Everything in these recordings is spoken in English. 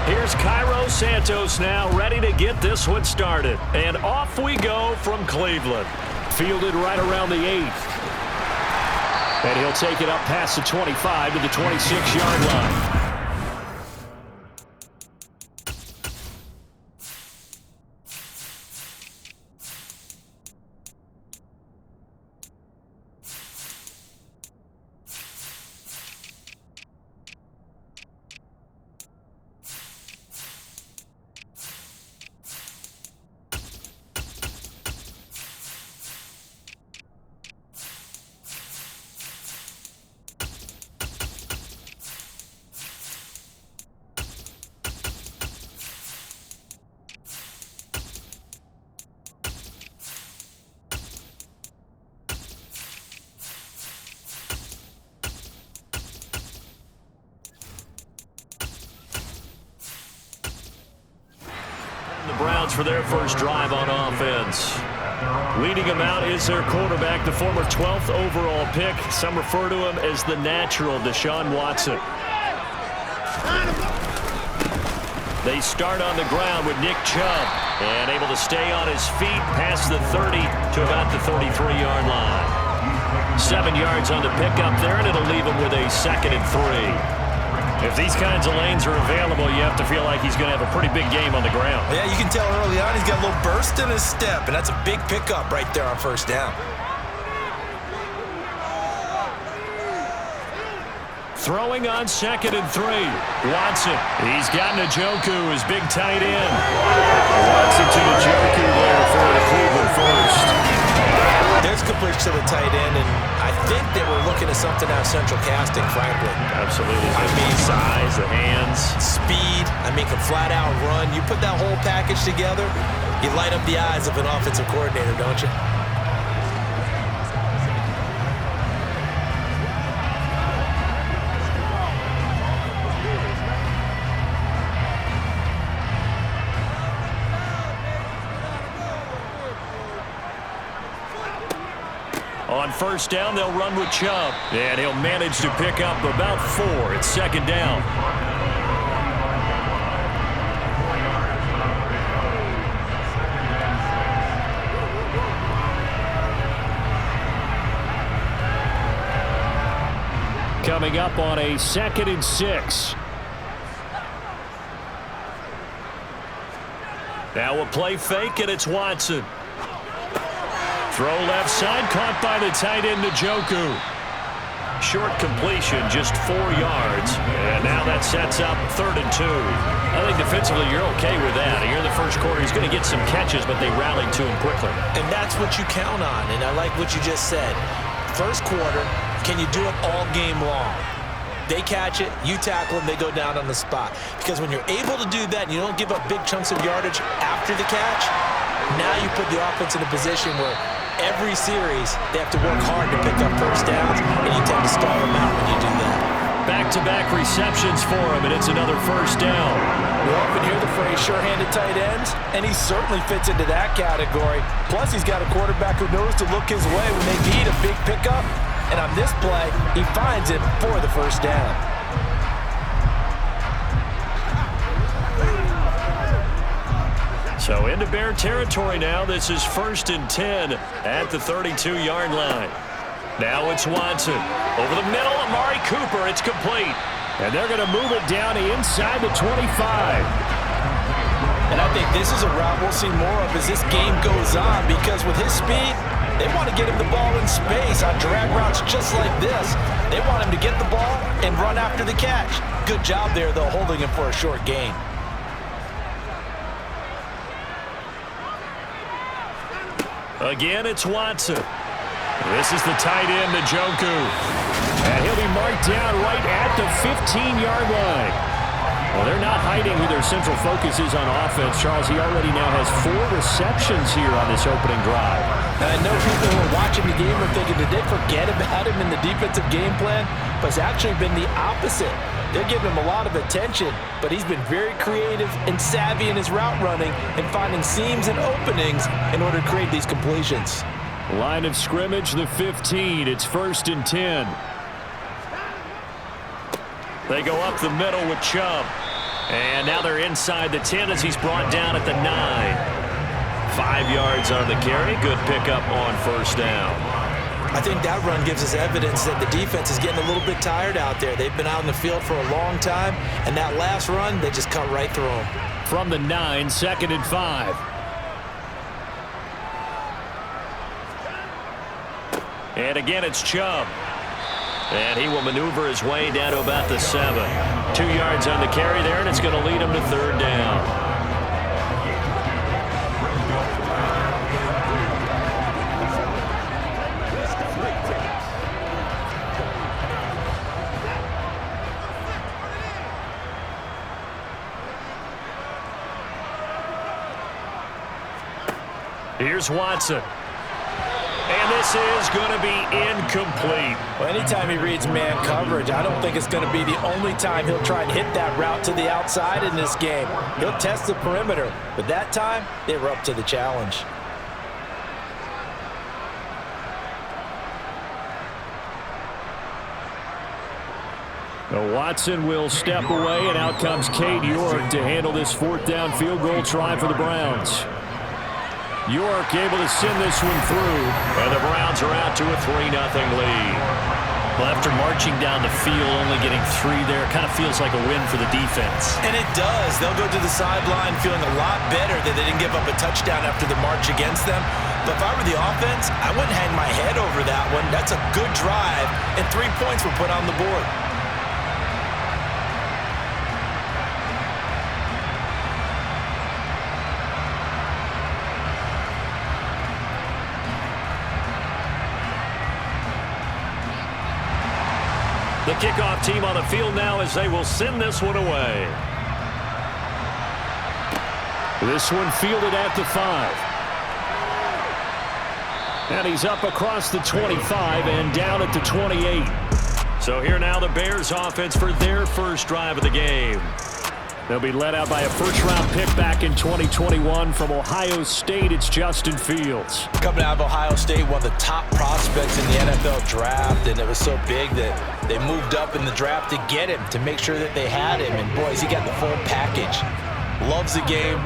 Here's Cairo Santos now ready to get this one started. And off we go from Cleveland. Fielded right around the 8th. And he'll take it up past the 25 to the 26-yard line. Browns for their first drive on offense. Leading them out is their quarterback, the former 12th overall pick. Some refer to him as the natural, Deshaun Watson. They start on the ground with Nick Chubb, and able to stay on his feet past the 30 to about the 33-yard line. 7 yards on the pickup there, and it'll leave him with a 2nd and 3. If these kinds of lanes are available, you have to feel like he's going to have a pretty big game on the ground. Yeah, you can tell early on he's got a little burst in his step, and that's a big pickup right there on first down. Throwing on 2nd and 3. Watson. He's got Njoku, his big tight end. Watson to Njoku there for the Cleveland first. There's completion to the tight end, and I think they were looking at something out of central casting, frankly. Absolutely. I mean, size, the hands. Speed. I mean, can flat out run. You put that whole package together, you light up the eyes of an offensive coordinator, don't you? On first down, they'll run with Chubb, and he'll manage to pick up about 4. It's 2nd down. Coming up on a 2nd and 6. Now a play fake, and it's Watson. Throw left side, caught by the tight end, Njoku. Short completion, just 4 yards. And now that sets up 3rd and 2. I think defensively you're okay with that. Here in the first quarter, he's going to get some catches, but they rallied to him quickly. And that's what you count on, and I like what you just said. First quarter, can you do it all game long? They catch it, you tackle them, they go down on the spot. Because when you're able to do that and you don't give up big chunks of yardage after the catch, now you put the offense in a position where every series, they have to work hard to pick up first downs, and you tend to stall them out when you do that. Back-to-back receptions for him, and it's another first down. We often hear the phrase sure-handed tight ends, and he certainly fits into that category. Plus, he's got a quarterback who knows to look his way when they need a big pickup, and on this play, he finds it for the first down. So into Bear territory now. This is 1st and 10 at the 32-yard line. Now it's Watson. Over the middle, Amari Cooper. It's complete. And they're going to move it down inside the 25. And I think this is a route we'll see more of as this game goes on, because with his speed, they want to get him the ball in space on drag routes just like this. They want him to get the ball and run after the catch. Good job there, though, holding him for a short gain. Again, it's Watson. This is the tight end, Njoku. And he'll be marked down right at the 15-yard line. Well, they're not hiding who their central focus is on offense. Charles, he already now has 4 receptions here on this opening drive. And I know people who are watching the game are thinking, did they forget about him in the defensive game plan? But it's actually been the opposite. They're giving him a lot of attention, but he's been very creative and savvy in his route running and finding seams and openings in order to create these completions. Line of scrimmage, the 15. It's 1st and 10. They go up the middle with Chubb. And now they're inside the 10 as he's brought down at the 9. 5 yards on the carry. Good pickup on first down. I think that run gives us evidence that the defense is getting a little bit tired out there. They've been out in the field for a long time, and that last run, they just cut right through them. From the 9, 2nd and 5. And again, it's Chubb. And he will maneuver his way down to about the 7. 2 yards on the carry there, and it's going to lead him to 3rd down. Here's Watson. And this is going to be incomplete. Well, anytime he reads man coverage, I don't think it's going to be the only time he'll try and hit that route to the outside in this game. He'll test the perimeter, but that time, they were up to the challenge. Now Watson will step away, and out comes Cade York to handle this 4th down field goal try for the Browns. York able to send this one through, and the Browns are out to a 3-0 lead. Well, after marching down the field, only getting 3 there, kind of feels like a win for the defense. And it does. They'll go to the sideline feeling a lot better that they didn't give up a touchdown after the march against them. But if I were the offense, I wouldn't hang my head over that one. That's a good drive, and 3 points were put on the board. The kickoff team on the field now as they will send this one away. This one fielded at the 5. And he's up across the 25 and down at the 28. So here now the Bears offense for their first drive of the game. They'll be led out by a first-round pick back in 2021 from Ohio State. It's Justin Fields. Coming out of Ohio State, one of the top prospects in the NFL draft, and it was so big that they moved up in the draft to get him, to make sure that they had him. And, boys, he got the full package. Loves the game,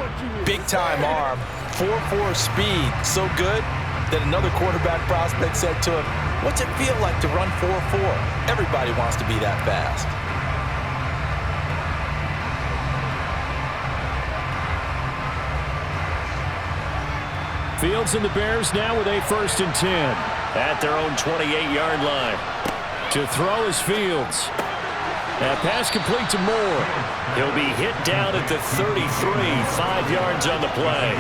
big-time arm, 4.4 speed, so good that another quarterback prospect said to him, "What's it feel like to run 4.4? Everybody wants to be that fast." Fields and the Bears now with a 1st and 10 at their own 28-yard line. To throw is Fields. That pass complete to Moore. He'll be hit down at the 33, 5 yards on the play.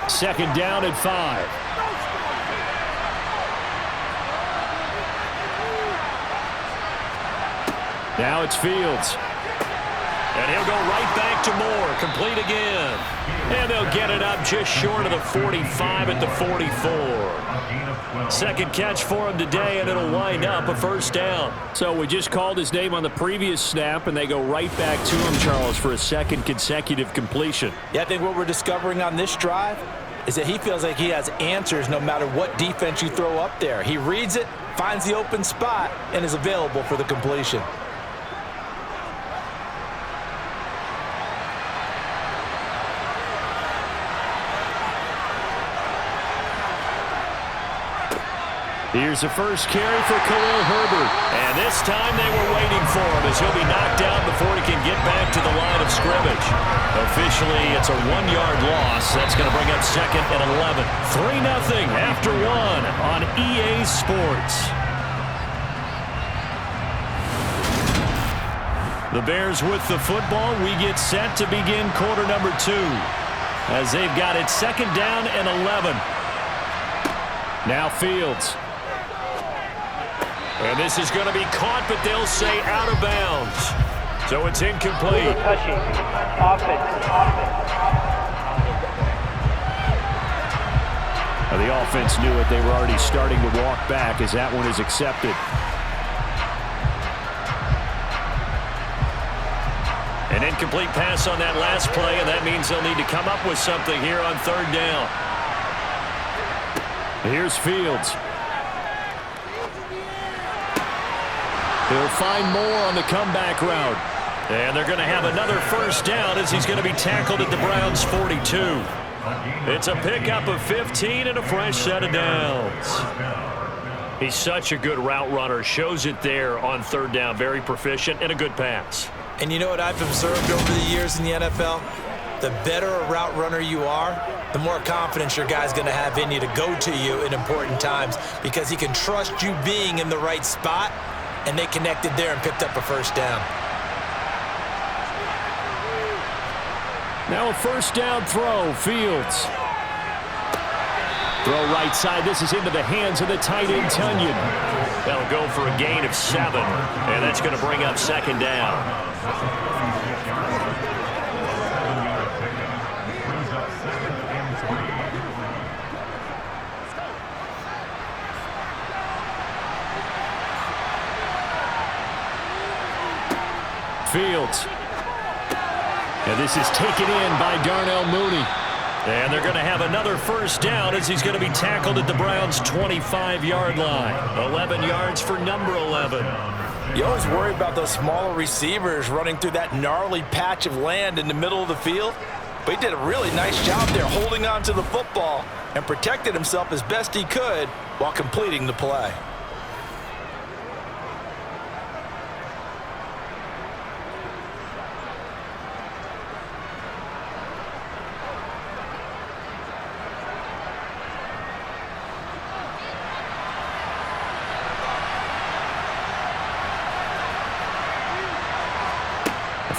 Second down at 5. Now it's Fields. And he'll go right back to Moore. Complete again. And they'll get it up just short of the 45 at the 44. Second catch for him today, and it'll wind up a 1st down. So we just called his name on the previous snap, and they go right back to him, Charles, for a 2nd consecutive completion. Yeah, I think what we're discovering on this drive is that he feels like he has answers no matter what defense you throw up there. He reads it, finds the open spot, and is available for the completion. Here's the first carry for Khalil Herbert. And this time they were waiting for him as he'll be knocked down before he can get back to the line of scrimmage. Officially, it's a 1-yard loss. That's going to bring up 2nd and 11. 3-0 after 1 on EA Sports. The Bears with the football. We get set to begin quarter number 2 as they've got it 2nd down and 11. Now Fields. And this is going to be caught, but they'll say out of bounds. So it's incomplete. Touching. Offense. Now the offense knew it. They were already starting to walk back as that one is accepted. An incomplete pass on that last play, and that means they'll need to come up with something here on 3rd down. Here's Fields. He'll find more on the comeback route. And they're going to have another first down as he's going to be tackled at the Browns' 42. It's a pickup of 15 and a fresh set of downs. He's such a good route runner. Shows it there on third down. Very proficient and a good pass. And you know what I've observed over the years in the NFL? The better a route runner you are, the more confidence your guy's going to have in you to go to you in important times because he can trust you being in the right spot, and they connected there and picked up a first down. Now a first down throw, Fields. Throw right side. This is into the hands of the tight end, Tunyon. That'll go for a gain of 7, and that's going to bring up second down. Fields. And this is taken in by Darnell Mooney. And they're going to have another first down as he's going to be tackled at the Browns' 25-yard line. 11 yards for number 11. You always worry about those smaller receivers running through that gnarly patch of land in the middle of the field. But he did a really nice job there holding on to the football and protected himself as best he could while completing the play.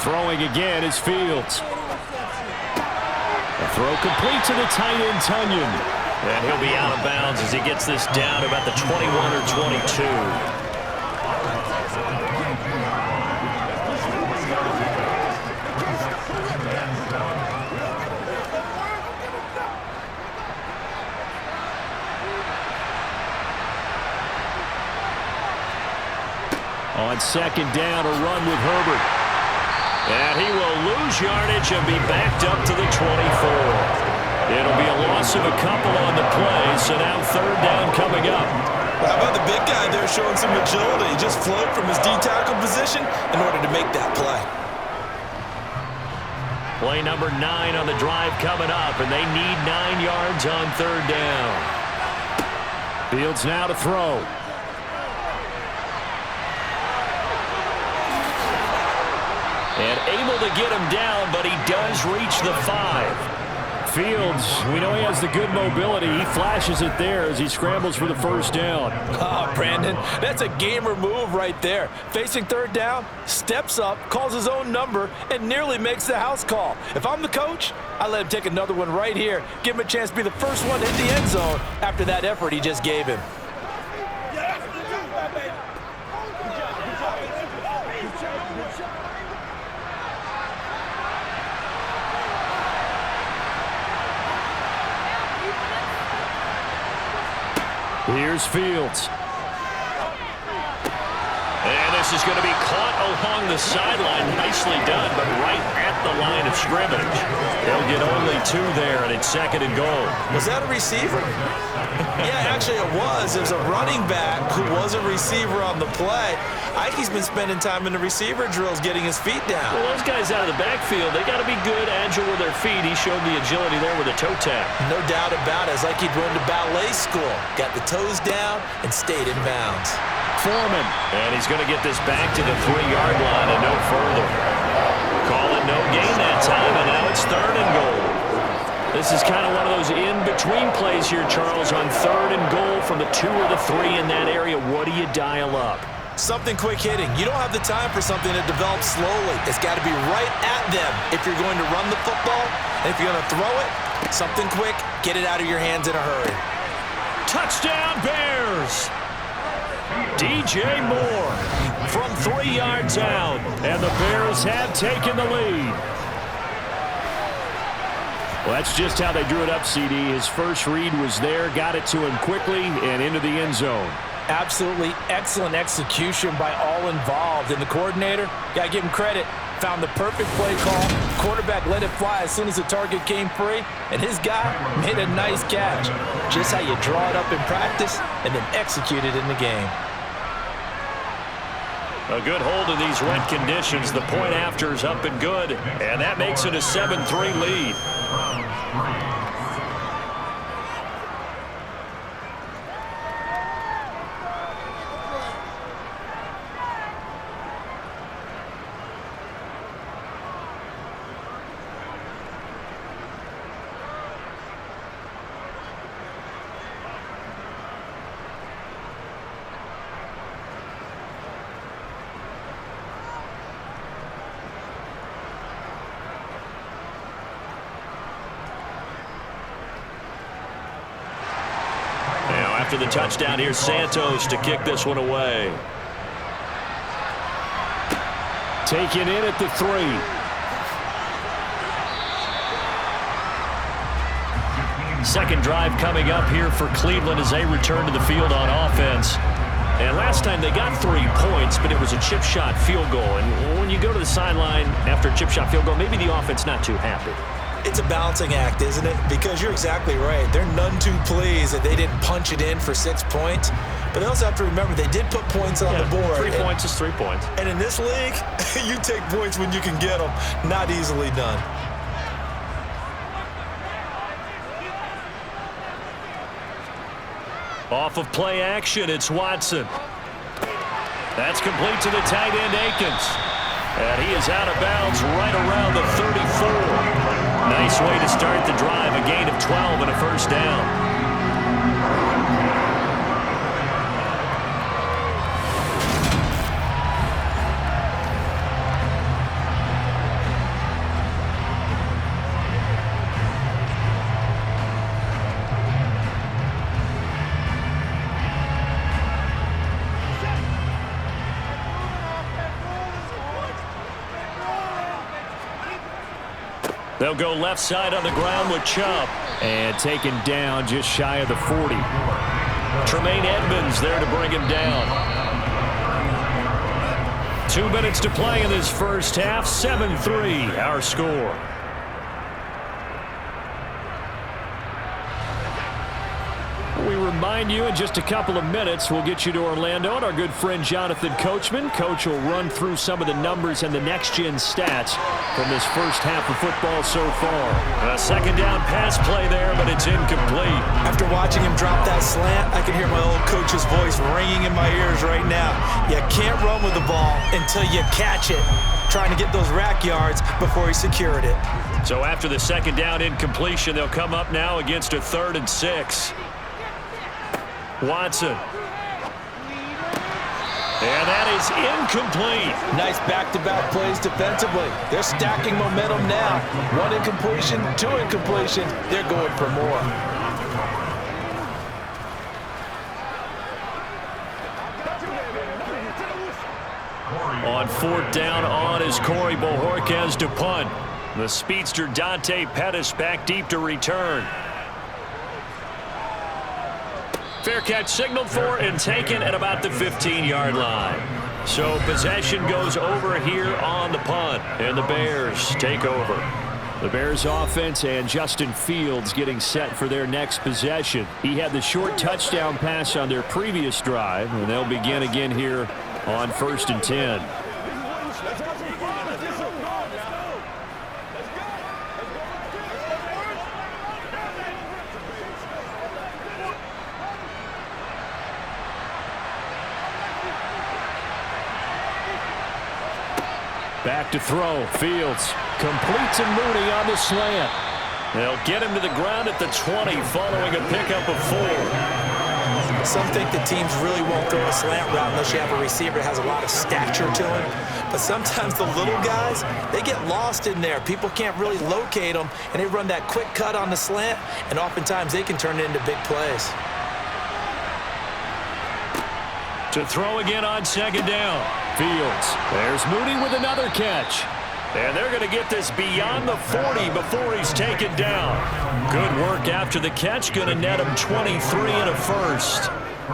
Throwing again is Fields. The throw complete to the tight end, Tunyon. And he'll be out of bounds as he gets this down to about the 21 or 22. On second down, a run with Herbert. And he will lose yardage and be backed up to the 24. It'll be a loss of a couple on the play, so now third down coming up. How about the big guy there showing some agility? He just float from his D-tackle position in order to make that play. Play number 9 on the drive coming up, and they need 9 yards on third down. Fields now to throw. And able to get him down, but he does reach the 5. Fields, we know he has the good mobility. He flashes it there as he scrambles for the first down. Oh, Brandon, that's a gamer move right there. Facing third down, steps up, calls his own number, and nearly makes the house call. If I'm the coach, I let him take another one right here. Give him a chance to be the first one to hit the end zone after that effort he just gave him. Here's Fields. And this is going to be caught along the sideline. Nicely done, but right at the line of scrimmage. They'll get only 2 there, and it's second and goal. Was that a receiver? Yeah, actually it was. It was a running back who was a receiver on the play. I think he's been spending time in the receiver drills getting his feet down. Well, those guys out of the backfield, they got to be good, agile with their feet. He showed the agility there with a toe tap. No doubt about it. It's like he'd run to ballet school. Got the toes down and stayed in bounds. Foreman. And he's going to get this back to the 3-yard line and no further. Call it no gain that time, and now it's third and goal. This is kind of one of those in-between plays here, Charles, on third and goal from the 2 or the 3 in that area. What do you dial up? Something quick hitting. You don't have the time for something that develops slowly. It's got to be right at them if you're going to run the football. And if you're going to throw it, something quick, get it out of your hands in a hurry. Touchdown, Bears! DJ Moore from 3 yards out. And the Bears have taken the lead. Well, that's just how they drew it up, CD. His first read was there, got it to him quickly, and into the end zone. Absolutely excellent execution by all involved. And the coordinator, got to give him credit. Found the perfect play call. Quarterback let it fly as soon as the target came free, and his guy made a nice catch. Just how you draw it up in practice and then execute it in the game. A good hold in these wet conditions. The point after is up and good, and that makes it a 7-3 lead. After the touchdown, here's Santos to kick this one away. Taken in at the 3. Second drive coming up here for Cleveland as they return to the field on offense. And last time they got 3 points, but it was a chip shot field goal. And when you go to the sideline after a chip shot field goal, maybe the offense not too happy. It's a balancing act, isn't it? Because you're exactly right. They're none too pleased that they didn't punch it in for 6 points. But they also have to remember they did put points on the board. 3 points is 3 points. And in this league, you take points when you can get them. Not easily done. Off of play action, it's Watson. That's complete to the tight end, Akins. And he is out of bounds right around the 34. Nice way to start the drive, a gain of 12 and a first down. They'll go left side on the ground with Chubb. And taken down just shy of the 40. Tremaine Edmonds there to bring him down. 2 minutes to play in this first half. 7-3 our score. We remind you in just a couple of minutes we'll get you to Orlando and our good friend Jonathan Coachman. Coach will run through some of the numbers and the next-gen stats from this first half of football so far. A second down pass play there, but it's incomplete. After watching him drop that slant, I can hear my old coach's voice ringing in my ears right now. You can't run with the ball until you catch it. Trying to get those rack yards before he secured it. So after the second down incompletion, they'll come up now against a 3rd and 6. Watson. And that is incomplete. Nice back-to-back plays defensively. They're stacking momentum now. 1 incompletion, 2 incompletions. They're going for more. On 4th down on is Corey Bojorquez to punt. The speedster Dante Pettis back deep to return. Fair catch signaled for and taken at about the 15-yard line. So possession goes over here on the punt, and the Bears take over. The Bears offense and Justin Fields getting set for their next possession. He had the short touchdown pass on their previous drive, and they'll begin again here on 1st and 10. Back to throw. Fields completes and Mooney on the slant. They'll get him to the ground at the 20 following a pickup of 4. Some think the teams really won't throw a slant route unless you have a receiver that has a lot of stature to him. But sometimes the little guys, they get lost in there. People can't really locate them, and they run that quick cut on the slant, and oftentimes they can turn it into big plays. To throw again on 2nd down. Fields. There's Mooney with another catch. And they're going to get this beyond the 40 before he's taken down. Good work after the catch. Going to net him 23 and a first.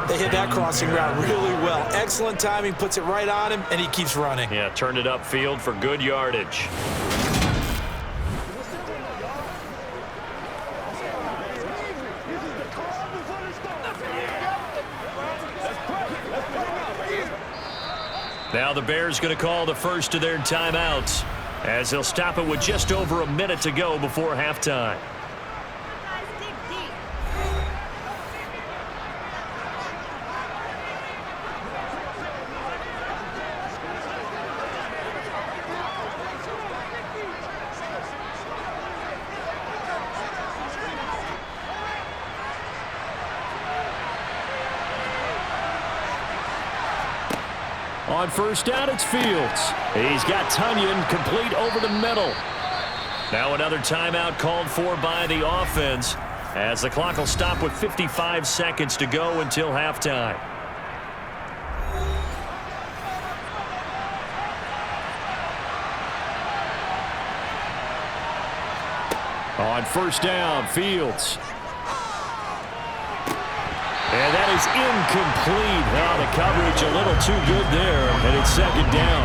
They hit that crossing route really well. Excellent timing, puts it right on him, and he keeps running. Yeah, turned it upfield for good yardage. Now the Bears going to call the first of their timeouts as they'll stop it with just over a minute to go before halftime. On first down, it's Fields. He's got Tunyon complete over the middle. Now another timeout called for by the offense as the clock will stop with 55 seconds to go until halftime. On first down, Fields. And that is incomplete. Oh, the coverage a little too good there, and it's second down.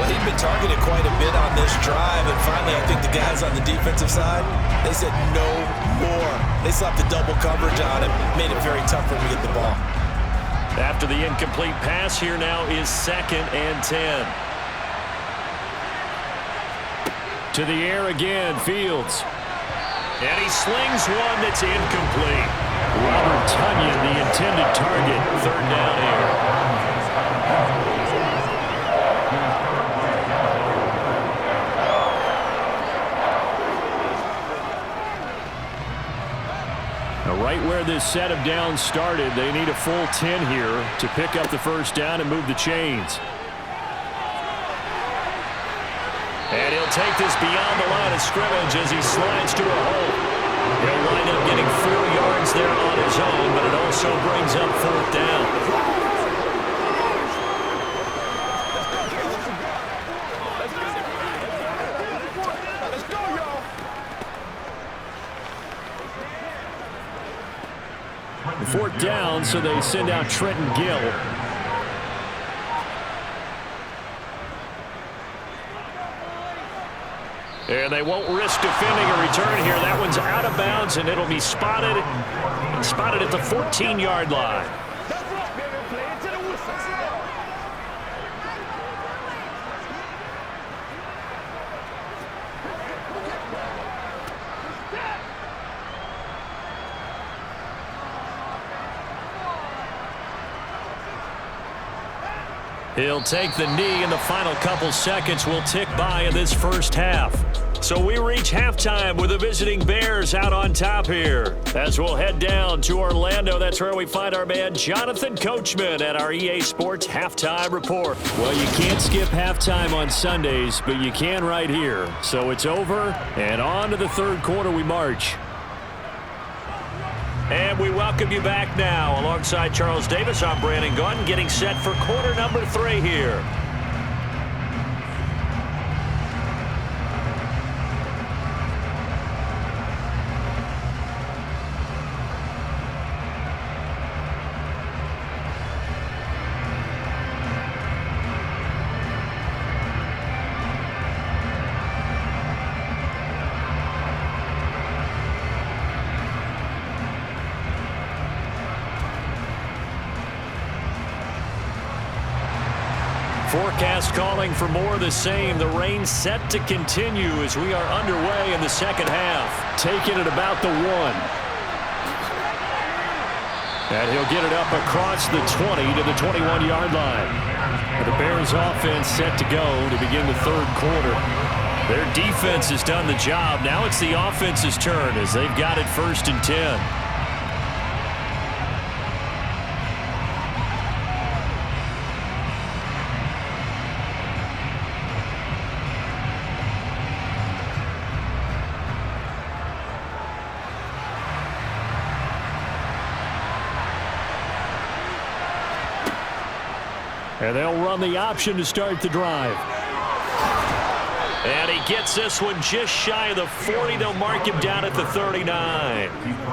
Well, he'd been targeted quite a bit on this drive, and finally I think the guys on the defensive side, they said no more. They slapped the double coverage on him, made it very tough for him to get the ball. After the incomplete pass, here now is 2nd and 10. To the air again, Fields. And he slings one that's incomplete. Robert Tunyon, the intended target. 3rd down here. Now, right where this set of downs started, they need a full 10 here to pick up the first down and move the chains. And he'll take this beyond the line of scrimmage as he slides to a hole. He'll wind up getting 4 yards there on his own, but it also brings up 4th down. Let's go, y'all. 4th down, so they send out Trenton Gill. And they won't risk defending a return here. That one's out of bounds, and it'll be spotted at the 14-yard line. He'll take the knee, and the final couple seconds will tick by in this first half. So we reach halftime with the visiting Bears out on top here. As we'll head down to Orlando, that's where we find our man Jonathan Coachman at our EA Sports Halftime Report. Well, you can't skip halftime on Sundays, but you can right here. So it's over, and on to the 3rd quarter we march. And we welcome you back now. Alongside Charles Davis, I'm Brandon Gunn, getting set for quarter number 3 here. Forecast calling for more of the same. The rain set to continue as we are underway in the second half. Taking it about the 1. And he'll get it up across the 20 to the 21-yard line. And the Bears offense set to go to begin the 3rd quarter. Their defense has done the job. Now it's the offense's turn as they've got it 1st and 10. And they'll run the option to start the drive. And he gets this one just shy of the 40. They'll mark him down at the 39.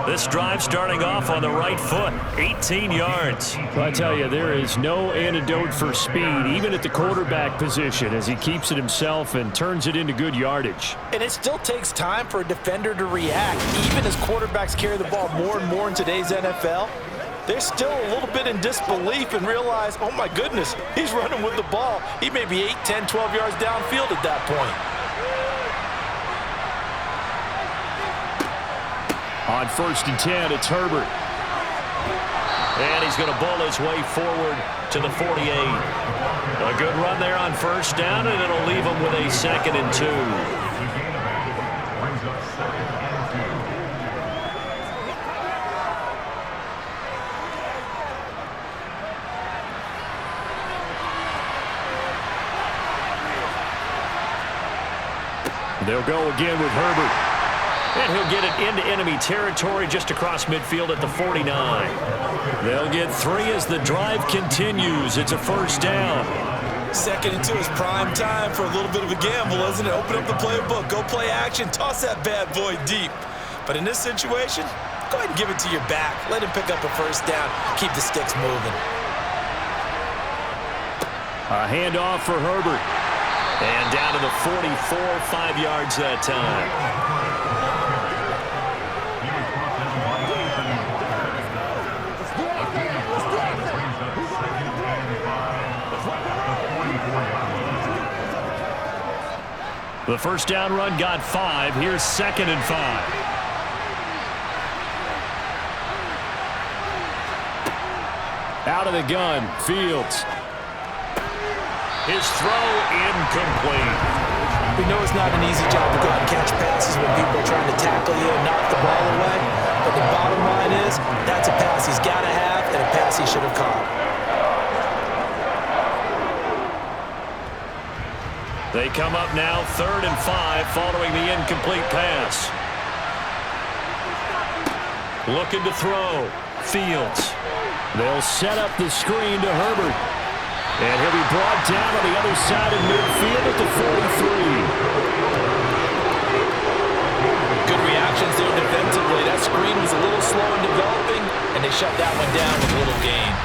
This drive starting off on the right foot, 18 yards. Well, I tell you, there is no antidote for speed, even at the quarterback position, as he keeps it himself and turns it into good yardage. And it still takes time for a defender to react. Even as quarterbacks carry the ball more and more in today's NFL, they're still a little bit in disbelief and realize, oh my goodness, he's running with the ball. He may be 8, 10, 12 yards downfield at that point. On 1st and 10, it's Herbert. And he's going to bowl his way forward to the 48. A good run there on 1st down, and it'll leave him with a 2nd and 2. They'll go again with Herbert. And he'll get it into enemy territory just across midfield at the 49. They'll get 3 as the drive continues. It's a 1st down. 2nd and 2 is prime time for a little bit of a gamble, isn't it? Open up the playbook, go play action, toss that bad boy deep. But in this situation, go ahead and give it to your back. Let him pick up a 1st down. Keep the sticks moving. A handoff for Herbert. And down to the 44, 5 yards that time. The 1st down run got 5. Here's 2nd and 5. Out of the gun, Fields. His throw incomplete. We know it's not an easy job to go out and catch passes when people are trying to tackle you and knock the ball away. But the bottom line is, that's a pass he's got to have and a pass he should have caught. They come up now 3rd and 5 following the incomplete pass. Looking to throw. Fields. They'll set up the screen to Herbert. And he'll be brought down on the other side of midfield at the 43. Good reactions there defensively. That screen was a little slow in developing, and they shut that one down with little gain.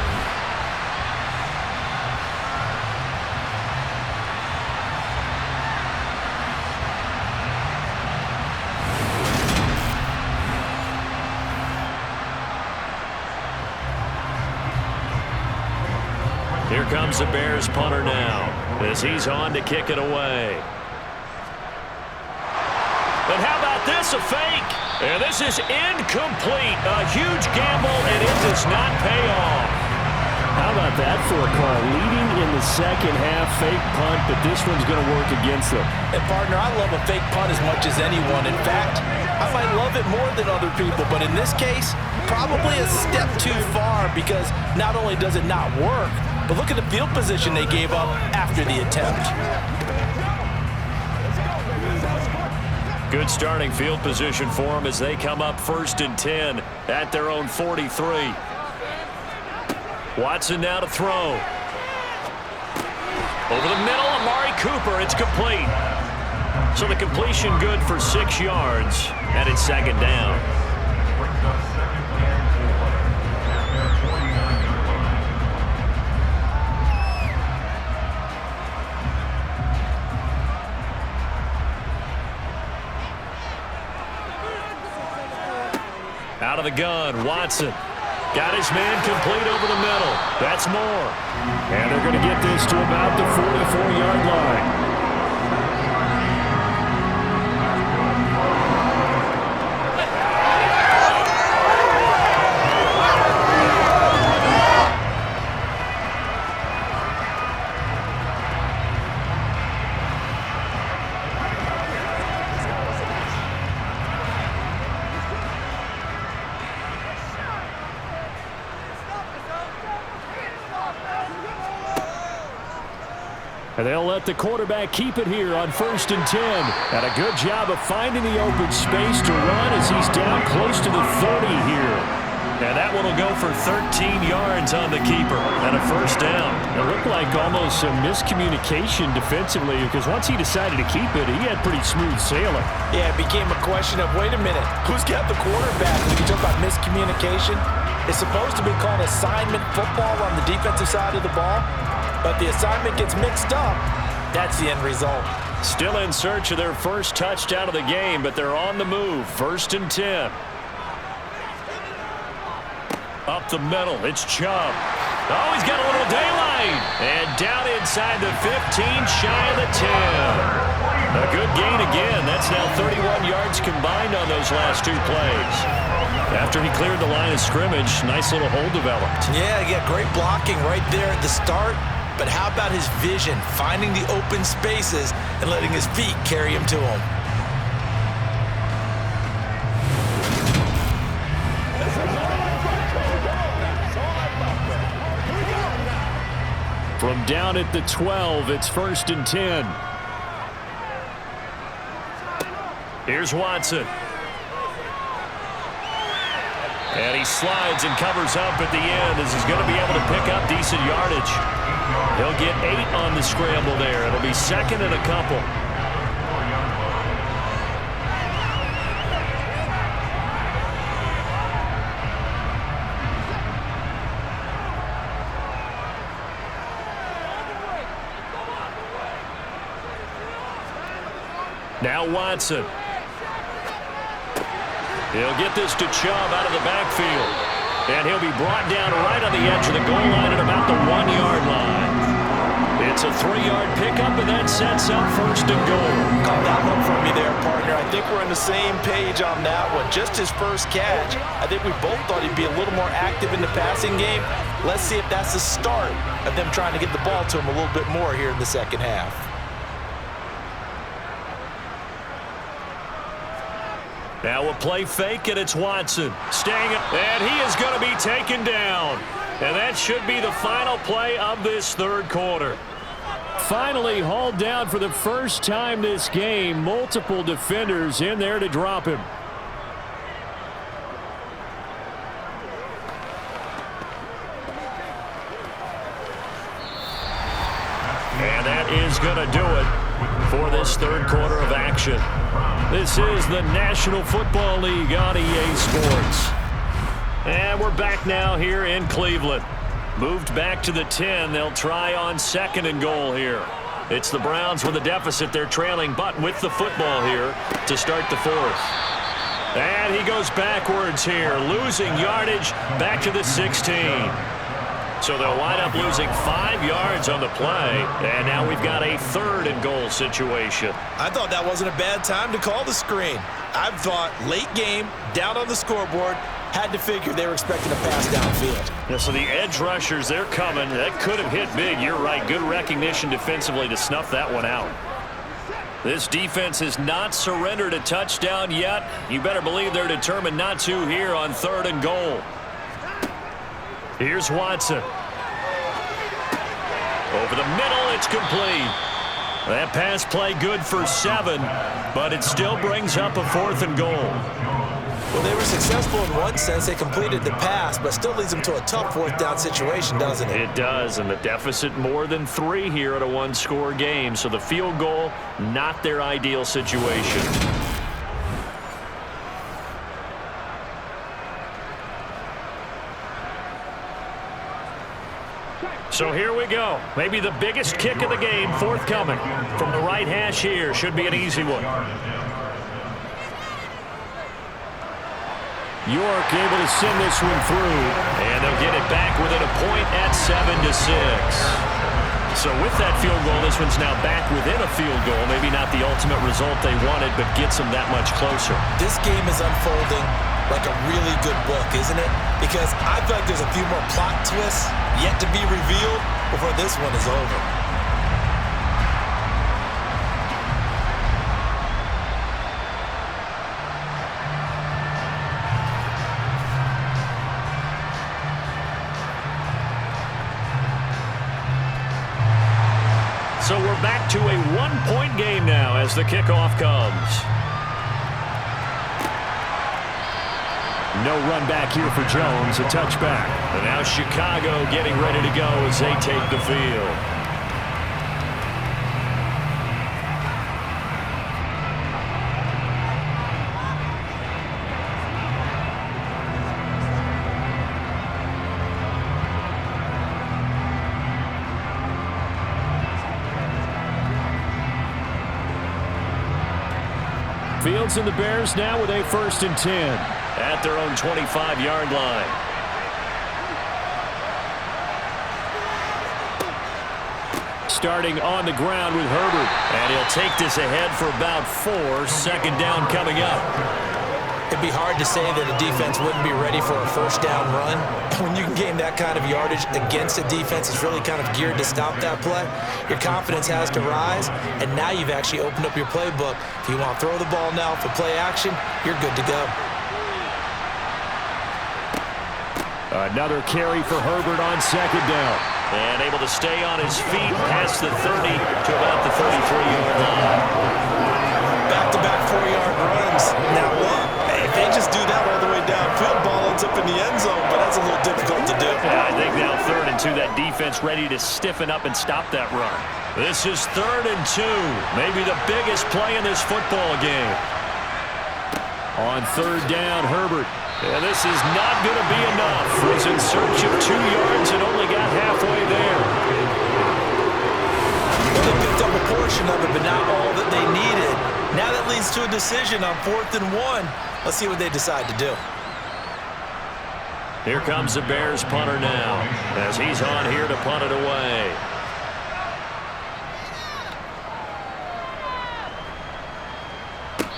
Here comes the Bears punter now as he's on to kick it away. And how about this, a fake? And this is incomplete. A huge gamble, and it does not pay off. How about that for a call? Leading in the 2nd half, fake punt, but this one's going to work against them. And, partner, I love a fake punt as much as anyone. In fact, I might love it more than other people, but in this case, probably a step too far because not only does it not work, but look at the field position they gave up after the attempt. Good starting field position for them as they come up 1st and 10 at their own 43. Watson now to throw. Over the middle, Amari Cooper. It's complete. So the completion good for 6 yards, and it's 2nd down. Out of the gun, Watson. Got his man complete over the middle. That's more. And they're going to get this to about the 44-yard line. And they'll let the quarterback keep it here on 1st and 10. And a good job of finding the open space to run as he's down close to the 30 here. And that one will go for 13 yards on the keeper and a first down. It looked like almost a miscommunication defensively because once he decided to keep it, he had pretty smooth sailing. Yeah, it became a question of, wait a minute, who's got the quarterback? When you talk about miscommunication, it's supposed to be called assignment football on the defensive side of the ball, but the assignment gets mixed up. That's the end result. Still in search of their first touchdown of the game, but they're on the move. 1st and 10. Up the middle, it's Chubb. Oh, he's got a little daylight. And down inside the 15, shy of the 10. A good gain again. That's now 31 yards combined on those last 2 plays. After he cleared the line of scrimmage, nice little hole developed. Yeah, great blocking right there at the start. But how about his vision, finding the open spaces and letting his feet carry him to him? From down at the 12, it's 1st and 10. Here's Watson. And he slides and covers up at the end as he's going to be able to pick up decent yardage. He'll get 8 on the scramble there. It'll be 2nd and a couple. Now Watson. He'll get this to Chubb out of the backfield. And he'll be brought down right on the edge of the goal line at about the 1-yard line. It's a 3-yard pickup, and that sets up 1st and goal. Call that one for me there, partner. I think we're on the same page on that one. Just his first catch. I think we both thought he'd be a little more active in the passing game. Let's see if that's the start of them trying to get the ball to him a little bit more here in the second half. Now a play fake, and it's Watson. Staying up, and he is going to be taken down. And that should be the final play of this 3rd quarter. Finally hauled down for the first time this game. Multiple defenders in there to drop him. And that is going to do it for this 3rd quarter of action. This is the National Football League on EA Sports. And we're back now here in Cleveland. Moved back to the 10. They'll try on 2nd and goal here. It's the Browns with a deficit. They're trailing, but with the football here to start the 4th. And he goes backwards here, losing yardage back to the 16. So they'll wind up losing 5 yards on the play. And now we've got a 3rd and goal situation. I thought that wasn't a bad time to call the screen. I thought late game, down on the scoreboard, had to figure they were expecting a pass downfield. Yeah, so the edge rushers, they're coming. That could have hit big. You're right. Good recognition defensively to snuff that one out. This defense has not surrendered a touchdown yet. You better believe they're determined not to here on 3rd and goal. Here's Watson. Over the middle, it's complete. That pass play good for 7, but it still brings up a 4th and goal. Well, they were successful in one sense. They completed the pass, but still leads them to a tough 4th down situation, doesn't it? It does, and the deficit more than 3 here at a 1-score game. So the field goal, not their ideal situation. So here we go. Maybe the biggest kick of the game forthcoming. From the right hash here. Should be an easy one. York able to send this one through. And they'll get it back within a point at 7-6. So with that field goal, this one's now back within a field goal. Maybe not the ultimate result they wanted, but gets them that much closer. This game is unfolding like a really good book, isn't it? Because I feel like there's a few more plot twists yet to be revealed before this one is over. So we're back to a 1-point game now as the kickoff comes. No run back here for Jones, a touchback. And now Chicago getting ready to go as they take the field. Fields and the Bears now with a 1st and 10. At their own 25-yard line. Starting on the ground with Herbert. And he'll take this ahead for about 4. 2nd down coming up. It'd be hard to say that a defense wouldn't be ready for a 1st down run. When you can gain that kind of yardage against a defense that's really kind of geared to stop that play, your confidence has to rise, and now you've actually opened up your playbook. If you want to throw the ball now for play action, you're good to go. Another carry for Herbert on 2nd down. And able to stay on his feet past the 30 to about the 33-yard line. Back-to-back 4-yard runs. Now what? If they just do that all the way downfield, ball ends up in the end zone, but that's a little difficult to do. Yeah, I think now 3rd and 2, that defense ready to stiffen up and stop that run. This is 3rd and 2, maybe the biggest play in this football game. On 3rd down, Herbert. And this is not going to be enough. He's in search of 2 yards and only got halfway there. Well, they picked up a portion of it, but not all that they needed. Now that leads to a decision on 4th and 1. Let's see what they decide to do. Here comes the Bears punter now, as he's on here to punt it away.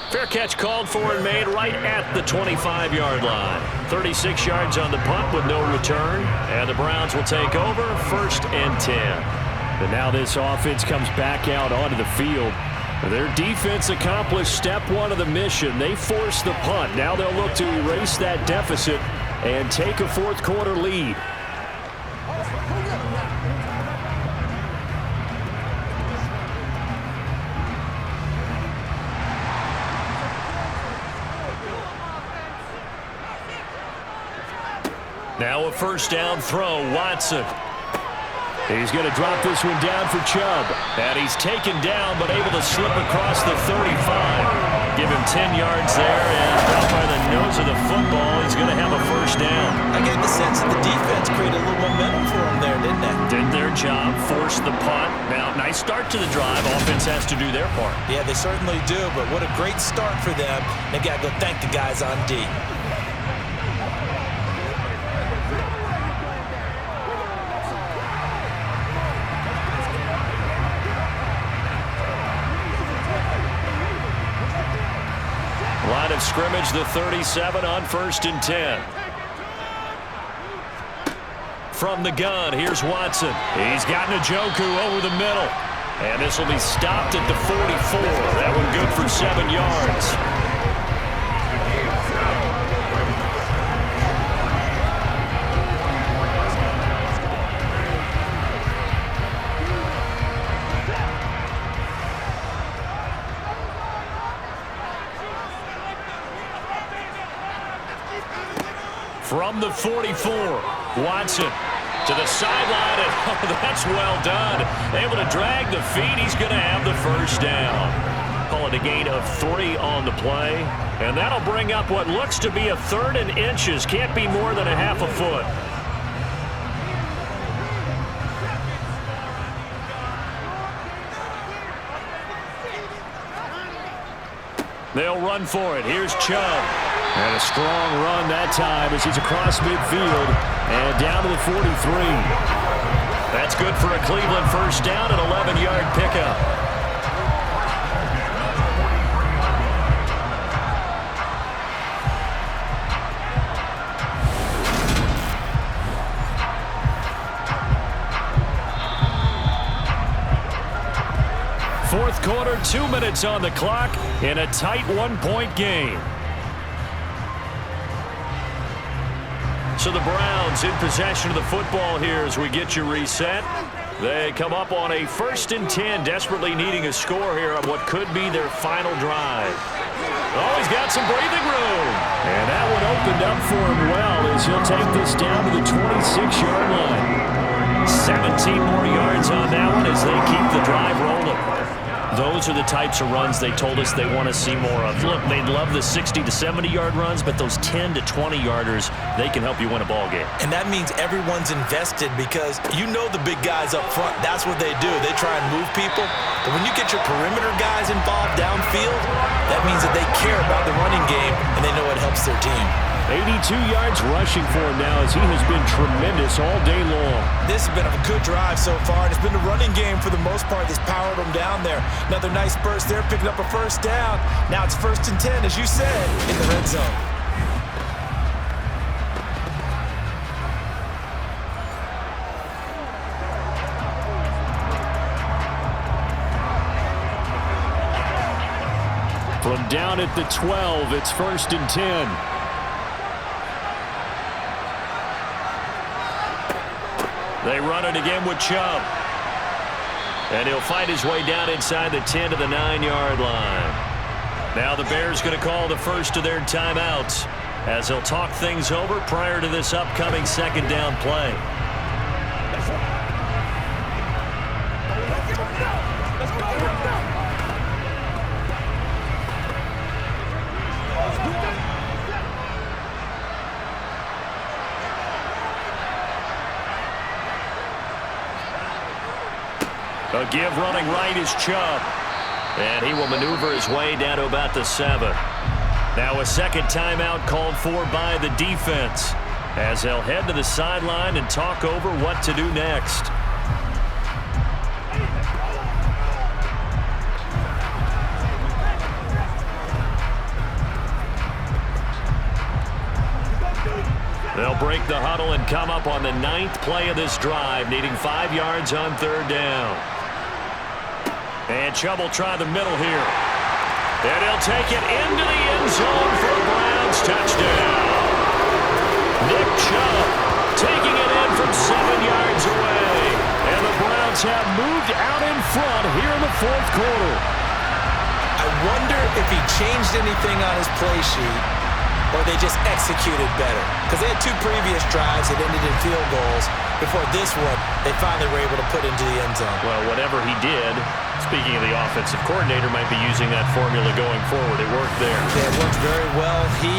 Fair catch called for and made right at the 25-yard line. 36 yards on the punt with no return. And the Browns will take over 1st and 10. And now this offense comes back out onto the field. Their defense accomplished step 1 of the mission. They forced the punt. Now they'll look to erase that deficit and take a 4th quarter lead. Now a 1st down throw, Watson. He's going to drop this one down for Chubb. And he's taken down, but able to slip across the 35. Give him 10 yards there, and out by the nose of the football, he's going to have a 1st down. I get the sense that the defense created a little momentum for him there, didn't they? Did their job, forced the punt. Now, nice start to the drive. Offense has to do their part. Yeah, they certainly do, but what a great start for them. They got to go thank the guys on D. Line of scrimmage, the 37 on 1st and 10. From the gun, here's Watson. He's got Njoku over the middle. And this will be stopped at the 44. That one good for 7 yards. From the 44, Watson to the sideline, and oh, that's well done. Able to drag the feet. He's going to have the 1st down. Call it a gain of 3 on the play, and that'll bring up what looks to be a 3rd and inches. Can't be more than a half a foot. They'll run for it. Here's Chubb. And a strong run that time as he's across midfield and down to the 43. That's good for a Cleveland 1st down and 11-yard pickup. Fourth quarter, 2 minutes on the clock in a tight 1-point game. So the Browns in possession of the football here as we get you reset. They come up on a 1st and 10, desperately needing a score here on what could be their final drive. Oh, he's got some breathing room. And that one opened up for him well as he'll take this down to the 26-yard line. 17 more yards on that one as they keep the drive rolling. Those are the types of runs they told us they want to see more of. Look, they'd love the 60 to 70-yard runs, but those 10 to 20-yarders, they can help you win a ball game. And that means everyone's invested because you know the big guys up front, that's what they do. They try and move people. But when you get your perimeter guys involved downfield, that means that they care about the running game and they know it helps their team. 82 yards rushing for him now as he has been tremendous all day long. This has been a good drive so far, and it's been the running game for the most part that's powered them down there. Another nice burst there, picking up a first down. Now it's 1st and 10, as you said, in the red zone. From down at the 12, it's 1st and 10. They run it again with Chubb. And he'll fight his way down inside the 10 to the 9-yard line. Now the Bears going to call the first of their timeouts as they'll talk things over prior to this upcoming 2nd down play. A give running right is Chubb. And he will maneuver his way down to about the 7. Now a second timeout called for by the defense as they'll head to the sideline and talk over what to do next. They'll break the huddle and come up on the 9th play of this drive, needing 5 yards on 3rd down. And Chubb will try the middle here. And he'll take it into the end zone for a Browns touchdown. Nick Chubb taking it in from 7 yards away. And the Browns have moved out in front here in the 4th quarter. I wonder if he changed anything on his play sheet or they just executed better. Because they had 2 previous drives that ended in field goals. Before this one, they finally were able to put into the end zone. Well, whatever he did, speaking of the offensive coordinator, might be using that formula going forward. It worked there. Yeah, it worked very well. He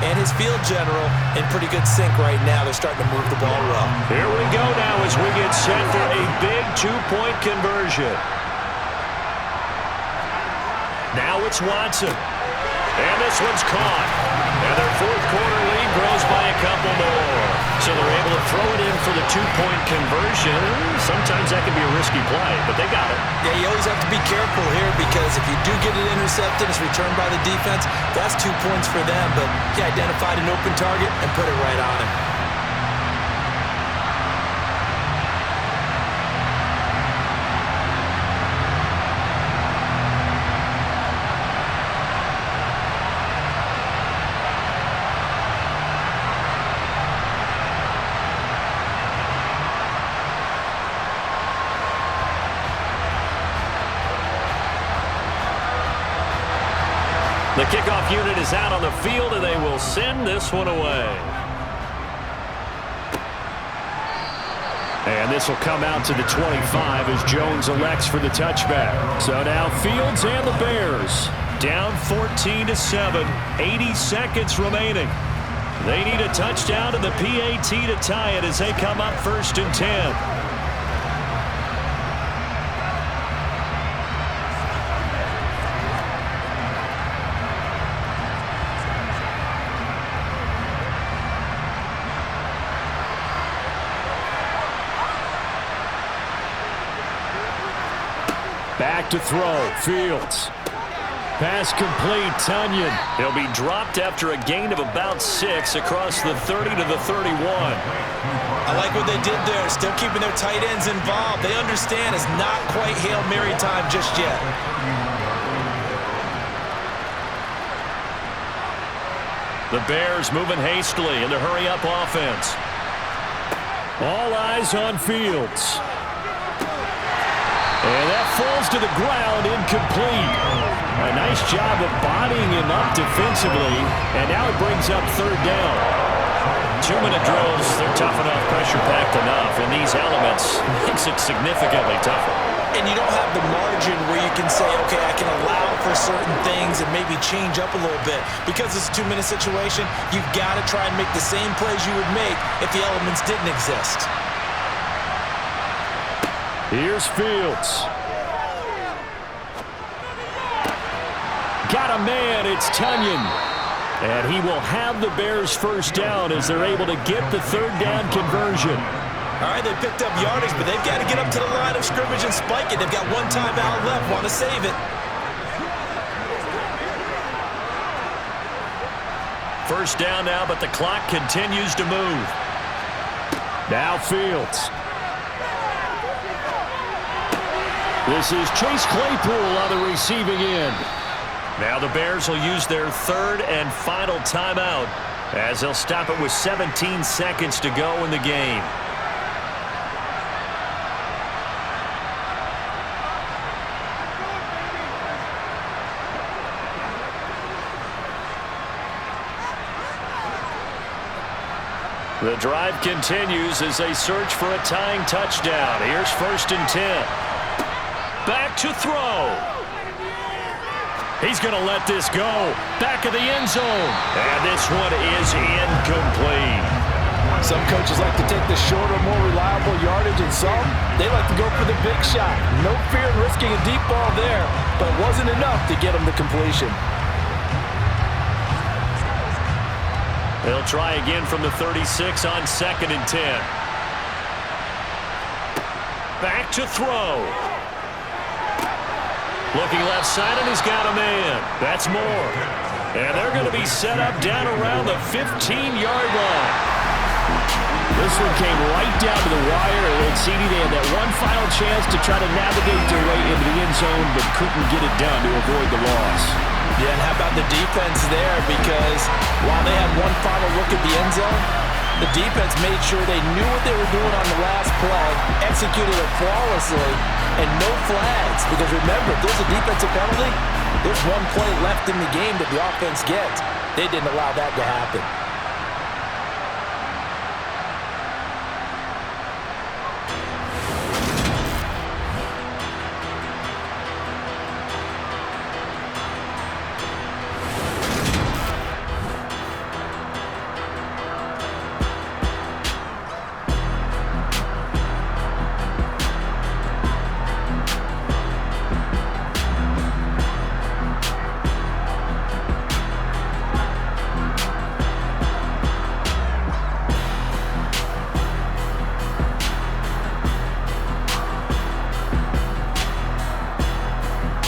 and his field general in pretty good sync right now. They're starting to move the ball well. Here we go now as we get set for a big 2-point conversion. Now it's Watson. And this one's caught. And their 4th quarter lead grows by a couple more. So they're able to throw it in for the 2-point conversion. Sometimes that can be a risky play, but they got it. Yeah, you always have to be careful here because if you do get it intercepted, it's returned by the defense. That's 2 points for them, but he identified an open target and put it right on him. The kickoff unit is out on the field, and they will send this one away. And this will come out to the 25 as Jones elects for the touchback. So now Fields and the Bears down 14-7, 80 seconds remaining. They need a touchdown and the PAT to tie it as they come up 1st and 10. Back to throw. Fields. Pass complete. Tunyon. He'll be dropped after a gain of about 6 across the 30 to the 31. I like what they did there. Still keeping their tight ends involved. They understand it's not quite Hail Mary time just yet. The Bears moving hastily in the hurry-up offense. All eyes on Fields. And that falls to the ground, incomplete. A nice job of bodying him up defensively, and now it brings up third down. 2-minute drills, they're tough enough, pressure-packed enough, and these elements makes it significantly tougher. And you don't have the margin where you can say, okay, I can allow for certain things and maybe change up a little bit. Because it's a 2-minute situation, you've got to try and make the same plays you would make if the elements didn't exist. Here's Fields. Got a man, it's Tunyon. And he will have the Bears first down as they're able to get the third down conversion. All right, they picked up yardage, but they've got to get up to the line of scrimmage and spike it. They've got one timeout left, want to save it. First down now, but the clock continues to move. Now Fields. This is Chase Claypool on the receiving end. Now the Bears will use their third and final timeout as they'll stop it with 17 seconds to go in the game. The drive continues as they search for a tying touchdown. Here's 1st and 10. Back to throw. He's going to let this go. Back of the end zone. And this one is incomplete. Some coaches like to take the shorter, more reliable yardage, and some, they like to go for the big shot. No fear in risking a deep ball there, but it wasn't enough to get him the completion. They'll try again from the 36 on 2nd and 10. Back to throw. Looking left side, and he's got a man. That's more. And they're going to be set up down around the 15-yard line. This one came right down to the wire, and CD, they had that one final chance to try to navigate their way into the end zone, but couldn't get it done to avoid the loss. Yeah, and how about the defense there? Because while they had one final look at the end zone, the defense made sure they knew what they were doing on the last play, executed it flawlessly, and no flags. Because remember, if there's a defensive penalty, there's one play left in the game that the offense gets. They didn't allow that to happen.